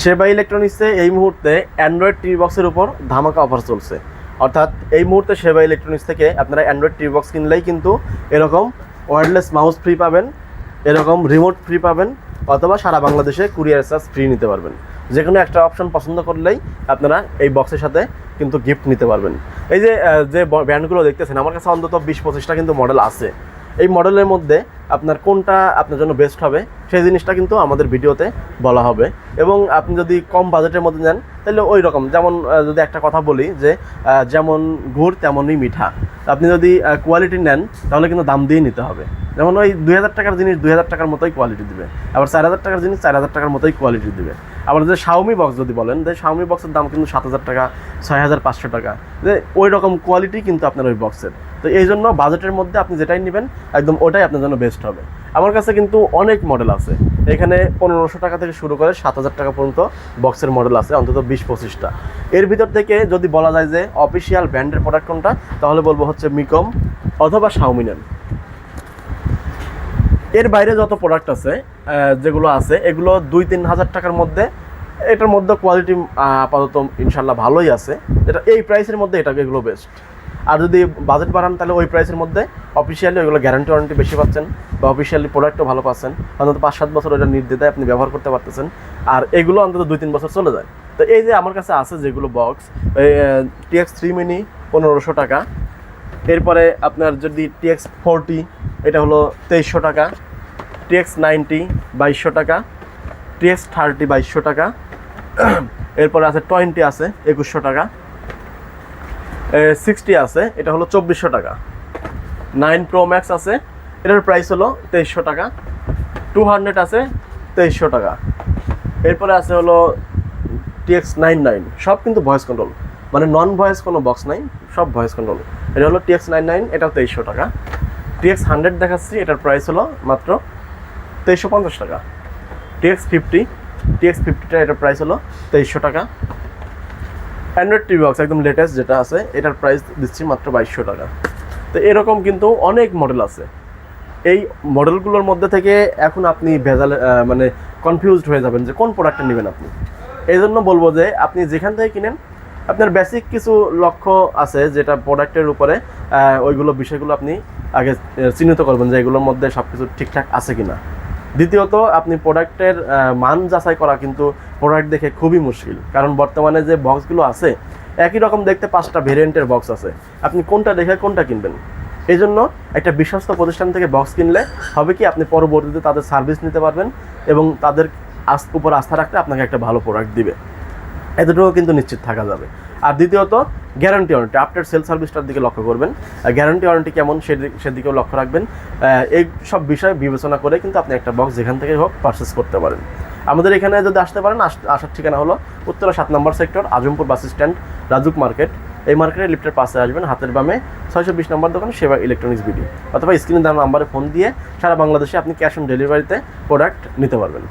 সেবা ইলেকট্রনিক্সে এই মুহূর্তে অ্যান্ড্রয়েড টিভি বক্সের উপর ধামাকা অফার চলছে। অর্থাৎ এই মুহূর্তে সেবা ইলেকট্রনিক্স থেকে আপনারা অ্যান্ড্রয়েড টিভি বক্স কিনলেই কিন্তু এরকম ওয়্যারলেস মাউস ফ্রি পাবেন, এরকম রিমোট ফ্রি পাবেন, অথবা সারা বাংলাদেশে কুরিয়ার চার্জ ফ্রি নিতে পারবেন। যে কোনো একটা অপশন পছন্দ করলেই আপনারা এই বক্সের সাথে কিন্তু গিফট নিতে পারবেন। এই যে ব্র্যান্ডগুলো দেখতেছেন, আমার কাছে অন্তত 20-25টা কিন্তু মডেল আছে। এই মডেলের মধ্যে আপনার কোনটা আপনার জন্য বেস্ট হবে সেই জিনিসটা কিন্তু আমাদের ভিডিওতে বলা হবে। এবং আপনি যদি কম বাজেটের মধ্যে নেন তাহলে ওই রকম, যেমন যদি একটা কথা বলি যে যেমন গুড় তেমনই মিঠা, আপনি যদি কোয়ালিটি নেন তাহলে কিন্তু দাম দিয়ে নিতে হবে। যেমন ওই 2000 টাকার জিনিস 2000 টাকার মতোই কোয়ালিটি দিবে, আবার 4000 টাকার জিনিস 4000 টাকার মতোই কোয়ালিটি দিবে। আবার যে শাওমি বক্স যদি বলেন, যে শাওমি বক্সের দাম কিন্তু 7000 টাকা, 6500 টাকা, যে ওই রকম কোয়ালিটি কিন্তু আপনার ওই বক্সের। তো এই জন্য বাজেটের মধ্যে আপনি যেটাই নেবেন একদম ওটাই আপনার জন্য বেস্ট হবে। আমার কাছে কিন্তু অনেক মডেল আছে, এখানে 1500 টাকা থেকে শুরু করে 7000 টাকা পর্যন্ত বক্সের মডেল আছে, অন্তত 20-25টা। এর ভিতর থেকে যদি বলা যায় যে অফিসিয়াল ব্র্যান্ডের প্রোডাক্ট কোনটা, তাহলে বলবো হচ্ছে মিকম অথবা শাওমি নেন। এর বাইরে যত প্রোডাক্ট আছে যেগুলো আছে এগুলো 2-3 হাজার টাকার মধ্যে, এটার মধ্যে কোয়ালিটি আপাতত ইনশাল্লাহ ভালোই আছে, যেটা এই প্রাইসের মধ্যে এগুলো বেস্ট। আর যদি বাজেট বাড়ান তাহলে ওই প্রাইসের মধ্যে অফিসিয়ালি ওইগুলো গ্যারান্টি ওয়ারেন্টি বেশি পাচ্ছেন, বা অফিসিয়ালি প্রোডাক্টও ভালো পাচ্ছেন, অন্তত 5-7 বছর ওইটা নির্দ্বিধায় আপনি ব্যবহার করতে পারতেছেন। আর এগুলো অন্তত 2-3 বছর চলে যায়। তো এই যে আমার কাছে আছে যেগুলো বক্স, TX3 মিনি 1500 টাকা, এরপরে আপনার যদি TX40 এটা হলো 2300 টাকা, TX90 2200 টাকা, TX30 2200 টাকা, এরপরে আছে 20 আছে 2100 টাকা, 60 আছে এটা হলো 2400 টাকা, 9 Pro Max আছে এটার প্রাইস হলো 2300 টাকা, 200 আছে 2300 টাকা, এরপরে আছে হলো TX99, সব কিন্তু ভয়েস কন্ট্রোল, মানে নন ভয়েস কোনো বক্স নাই, সব ভয়েস কন্ট্রোল। এটা হলো TX99, এটাও 2300 টাকা। TX100 দেখাচ্ছি, এটার প্রাইস হলো মাত্র 2350 টাকা। TX50টা এটার প্রাইস হলো 2300 টাকা। অ্যান্ড্রয়েড টিভি বক্স একদম লেটেস্ট যেটা আছে এটার প্রাইস দিচ্ছি মাত্র 2200 টাকা। তো এরকম কিন্তু অনেক মডেল আছে। এই মডেলগুলোর মধ্যে থেকে এখন আপনি ভেজাল মানে কনফিউজড হয়ে যাবেন যে কোন প্রোডাক্টটা নেবেন আপনি। এই জন্য বলবো যে আপনি যেখান থেকে কিনেন আপনার বেসিক কিছু লক্ষ্য আছে যেটা প্রোডাক্টের উপরে, ওইগুলো বিষয়গুলো আপনি আগে চিহ্নিত করবেন যে এগুলোর মধ্যে সব কিছু ঠিকঠাক আছে কিনা। দ্বিতীয়ত আপনি প্রোডাক্টের মান যাচাই করা কিন্তু প্রোডাক্ট দেখে খুবই মুশকিল, কারণ বর্তমানে যে বক্সগুলো আছে একই রকম দেখতে 5টা ভেরিয়েন্টের বক্স আছে, আপনি কোনটা দেখে কোনটা কিনবেন। এই জন্য একটা বিশ্বস্ত প্রতিষ্ঠান থেকে বক্স কিনলে হবে কি, আপনি পরবর্তীতে তাদের সার্ভিস নিতে পারবেন এবং তাদের উপর আস্থা রাখতে আপনাকে একটা ভালো প্রোডাক্ট দিবে, এতটুকু কিন্তু নিশ্চিত থাকা যাবে। আর দ্বিতীয়ত গ্যারান্টি ওয়ারেন্টি, আফটার সেল সার্ভিসটার দিকে লক্ষ্য করবেন, গ্যারান্টি ওয়ারেন্টি কেমন সেদিকেও লক্ষ্য রাখবেন। এই সব বিষয় বিবেচনা করে কিন্তু আপনি একটা বক্স যেখান থেকে হোক পারচেস করতে পারেন। আমাদের এখানে যদি আসতে পারেন, আসার ঠিকানা হলো Uttara 7 number sector, Azampur bus stand, Rajuk market. এই মার্কেটে লিফটের পাশে আসবেন, হাতের বামে 620 নম্বর দোকান সেবা ইলেকট্রনিক্স বিডি, অথবা স্ক্রিনে দেওয়া নাম্বারে ফোন দিয়ে সারা বাংলাদেশে আপনি ক্যাশ অন ডেলিভারিতে প্রোডাক্ট নিতে পারবেন।